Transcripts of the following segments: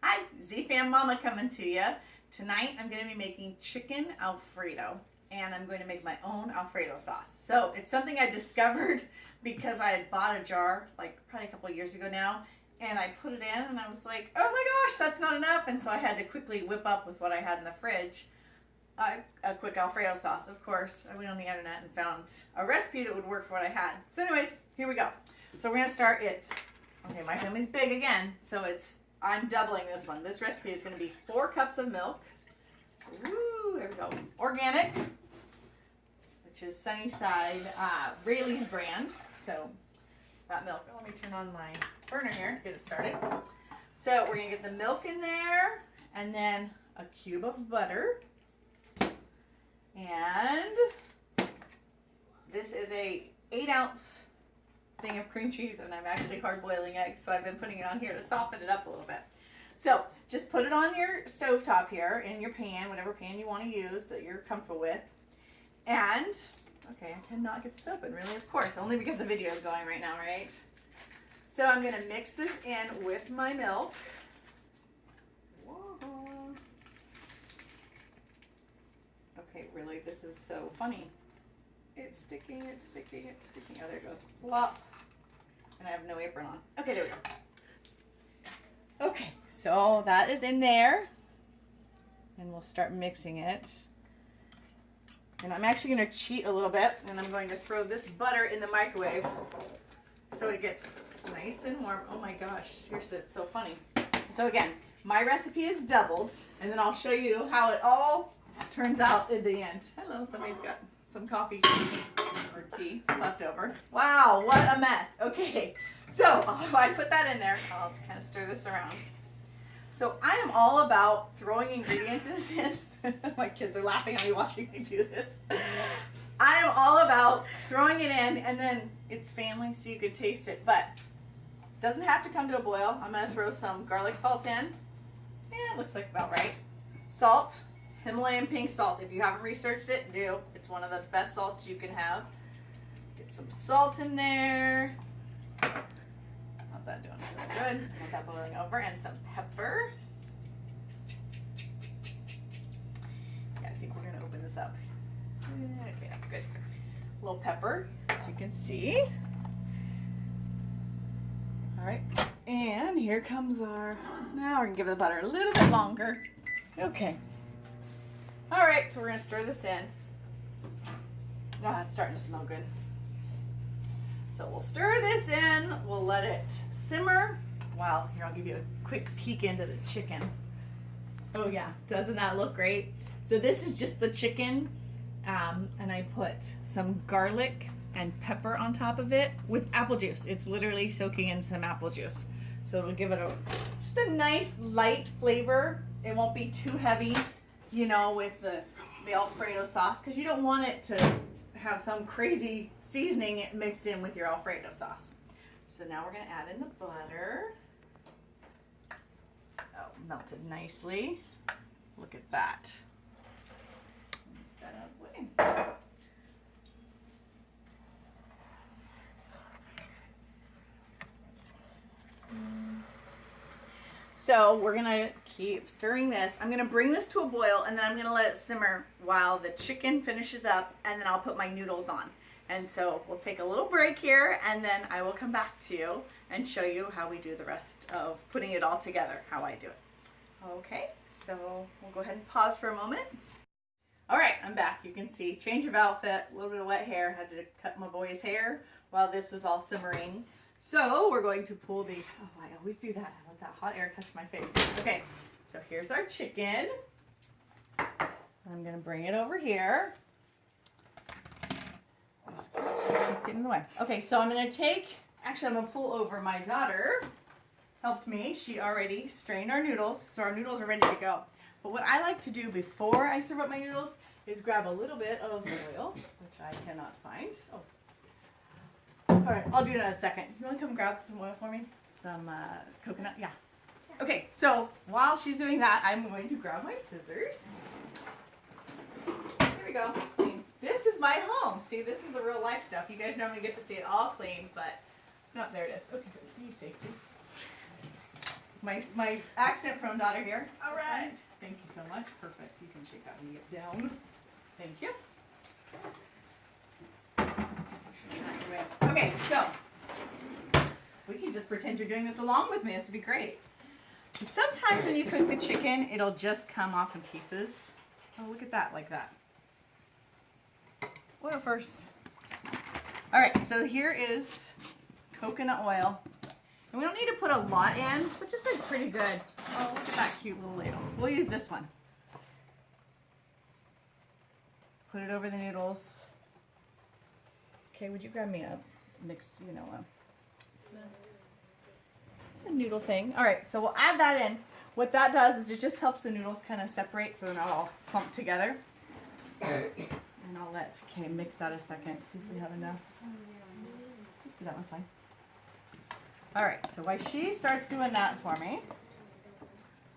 Hi, Z-Fam Mama coming to you. Tonight I'm going to be making chicken Alfredo, and I'm going to make my own Alfredo sauce. So it's something I discovered because I had bought a jar like probably a couple of years ago now, and I put it in and I was like, oh my gosh, that's not enough. And so I had to quickly whip up with what I had in the fridge a quick Alfredo sauce. Of course, I went on the internet and found a recipe that would work for what I had. So anyways, here we go. So we're going to start it. Okay, my family's big again, so I'm doubling this one. This recipe is going to be 4 cups of milk. Ooh, there we go. Organic, which is Sunnyside Rayleigh's brand. So that milk. Let me turn on my burner here to get it started. So we're going to get the milk in there, and then a cube of butter. And this is a 8-ounce thing of cream cheese, and I'm actually hard boiling eggs, so I've been putting it on here to soften it up a little bit. So just put it on your stovetop here in your pan, whatever pan you want to use that you're comfortable with. And okay, I cannot get this open, really, of course, only because the video is going right now, right? So I'm going to mix this in with my milk. Whoa. Okay, really, this is so funny. It's sticking, it's sticking, it's sticking. Oh, there it goes. Plop. And I have no apron on. Okay, there we go. Okay, so that is in there. And we'll start mixing it. And I'm actually going to cheat a little bit, and I'm going to throw this butter in the microwave so it gets nice and warm. Oh my gosh, seriously, it's so funny. So again, my recipe is doubled, and then I'll show you how it all turns out in the end. Hello, somebody's got some coffee or tea left over. Wow, what a mess. Okay, so I put that in there. I'll kind of stir this around. So I am all about throwing ingredients in. My kids are laughing at me watching me do this. I am all about throwing it in, and then it's family, so you can taste it. But it doesn't have to come to a boil. I'm going to throw some garlic salt in. Yeah, it looks like about right. Salt. Himalayan pink salt. If you haven't researched it, do. It's one of the best salts you can have. Get some salt in there. How's that doing? Good. Let that boiling over. And some pepper. Yeah, I think we're going to open this up. Okay, that's good. A little pepper, as you can see. All right. And here comes our... Now we're going to give the butter a little bit longer. Okay. All right, so we're going to stir this in. Ah, it's starting to smell good. So we'll stir this in. We'll let it simmer. Wow, here, I'll give you a quick peek into the chicken. Oh yeah, doesn't that look great? So this is just the chicken, and I put some garlic and pepper on top of it with apple juice. It's literally soaking in some apple juice. So it'll give it just a nice light flavor. It won't be too heavy, you know, with the Alfredo sauce, because you don't want it to have some crazy seasoning mixed in with your Alfredo sauce. So now we're going to add in the butter. Oh, melted nicely. Look at that. Get that out of the way. So we're going to keep stirring this. I'm going to bring this to a boil, and then I'm going to let it simmer while the chicken finishes up, and then I'll put my noodles on. And so we'll take a little break here, and then I will come back to you and show you how we do the rest of putting it all together, how I do it. Okay, so we'll go ahead and pause for a moment. All right, I'm back. You can see change of outfit, a little bit of wet hair. Had to cut my boy's hair while this was all simmering. So we're going to pull the, oh, I always do that. I let that hot air touch my face. Okay, so here's our chicken. I'm going to bring it over here. This couch just keeps getting in the way. Okay, so I'm going to take, actually I'm going to pull over. My daughter helped me. She already strained our noodles, so our noodles are ready to go. But what I like to do before I serve up my noodles is grab a little bit of oil, which I cannot find. Oh. All right, I'll do it in a second. You want to come grab some oil for me? Some coconut? Yeah. Okay, so while she's doing that, I'm going to grab my scissors. Here we go. This is my home. See, this is the real life stuff. You guys normally get to see it all clean, but no, there it is. Okay, be safe, please. my accident-prone daughter here. All right. Thank you so much. Perfect. You can shake that when you get down. Thank you. Okay, so we can just pretend you're doing this along with me. This would be great. Sometimes when you cook the chicken, it'll just come off in pieces. Oh, look at that, like that. Oil first. All right, so here is coconut oil. And we don't need to put a lot in, but just like pretty good. Oh, look at that cute little ladle. We'll use this one. Put it over the noodles. Okay, would you grab me a mix, a noodle thing. All right, so we'll add that in. What that does is it just helps the noodles kind of separate so they're not all clumped together. And I'll let Kay mix that a second, see if we have enough. Just do that one's fine. All right, so while she starts doing that for me,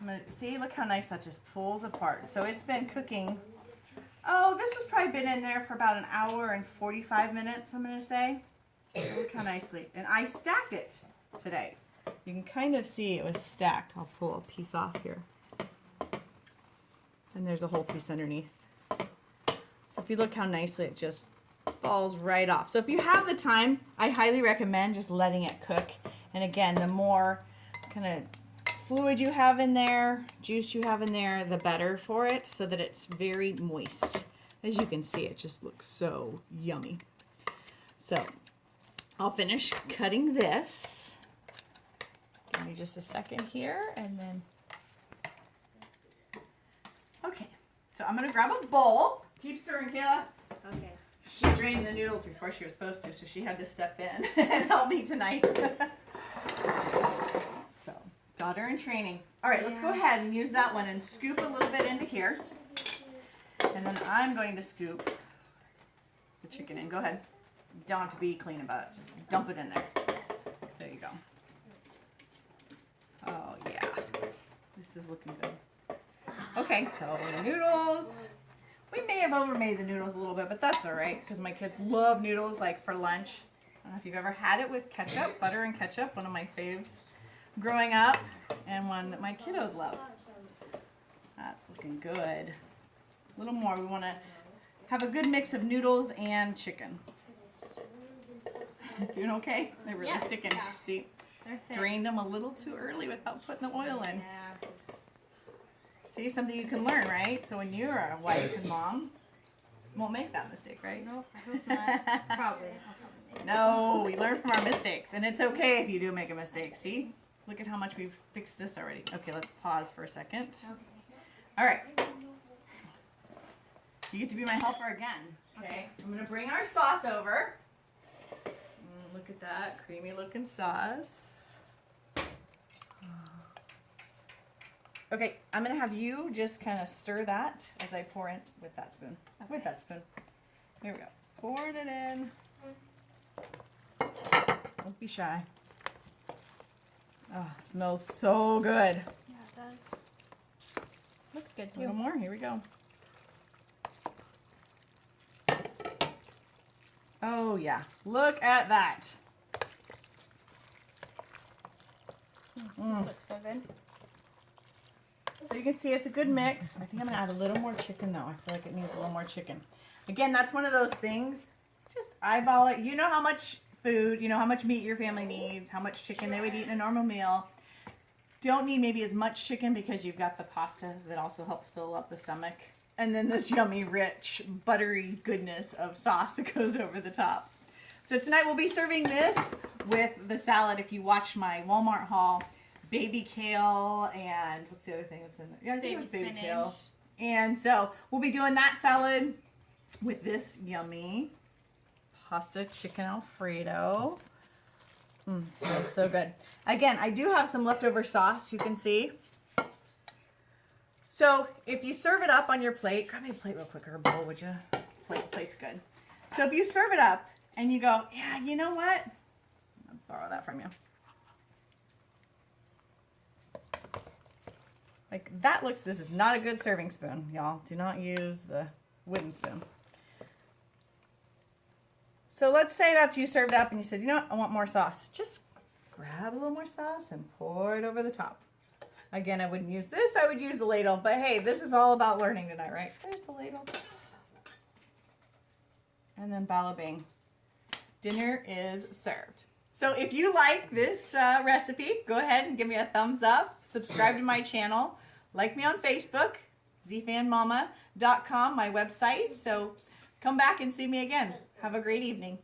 I'm gonna see, look how nice that just pulls apart. So it's been cooking. Oh, this has probably been in there for about an hour and 45 minutes, I'm gonna say. Look how nicely, and I stacked it today. You can kind of see it was stacked. I'll pull a piece off here. And there's a whole piece underneath. So if you look how nicely it just falls right off. So if you have the time, I highly recommend just letting it cook. And again, the more kind of fluid you have in there, juice you have in there, the better for it, so that it's very moist. As you can see, it just looks so yummy. So I'll finish cutting this. Give me just a second here, and then, okay. So I'm gonna grab a bowl. Keep stirring, Kayla. Okay. She drained the noodles before she was supposed to, so she had to step in and help me tonight. So, daughter in training. All right, let's go ahead and use that one and scoop a little bit into here. And then I'm going to scoop the chicken in. Go ahead. You don't have to be clean about it. Just dump it in there. There you go. Oh, yeah. This is looking good. Okay, so the noodles. We may have overmade the noodles a little bit, but that's all right, because my kids love noodles, like, for lunch. I don't know if you've ever had it with ketchup, butter and ketchup, one of my faves growing up, and one that my kiddos love. That's looking good. A little more. We want to have a good mix of noodles and chicken. Doing okay? They're really sticking. Yeah. See? Drained them a little too early without putting the oil in. Yeah. See, something you can learn, right? So when you're a wife and mom, you won't make that mistake, right? No, I hope not. Probably. No, we learn from our mistakes, and it's okay if you do make a mistake. See? Look at how much we've fixed this already. Okay, let's pause for a second. Okay. All right. You get to be my helper again. Okay. I'm going to bring our sauce over. Look at that creamy looking sauce. Okay, I'm going to have you just kind of stir that as I pour in with that spoon. Okay. With that spoon. Here we go. Pouring it in. Don't be shy. Oh, smells so good. Yeah, it does. Looks good too. A little more. Here we go. Oh, yeah. Look at that. This looks so good. So you can see it's a good mix. I think I'm going to add a little more chicken, though. I feel like it needs a little more chicken. Again, that's one of those things. Just eyeball it. You know how much food, you know how much meat your family needs, how much chicken they would eat in a normal meal. Don't need maybe as much chicken because you've got the pasta that also helps fill up the stomach. And then this yummy, rich, buttery goodness of sauce that goes over the top. So tonight we'll be serving this with the salad. If you watch my Walmart haul, baby kale and what's the other thing that's in there? Yeah, I think it was baby kale. And so we'll be doing that salad with this yummy pasta chicken Alfredo. Smells so good. Again, I do have some leftover sauce, you can see. So if you serve it up on your plate, grab me a plate real quick or a bowl, would you? Plate's good. So if you serve it up and you go, yeah, you know what? I'll borrow that from you. Like that looks, this is not a good serving spoon, y'all. Do not use the wooden spoon. So let's say that's you served up and you said, you know what, I want more sauce. Just grab a little more sauce and pour it over the top. Again, I wouldn't use this. I would use the ladle. But hey, this is all about learning tonight, right? There's the ladle. And then bada bing. Dinner is served. So if you like this recipe, go ahead and give me a thumbs up. Subscribe to my channel. Like me on Facebook, zfanmama.com, my website. So come back and see me again. Have a great evening.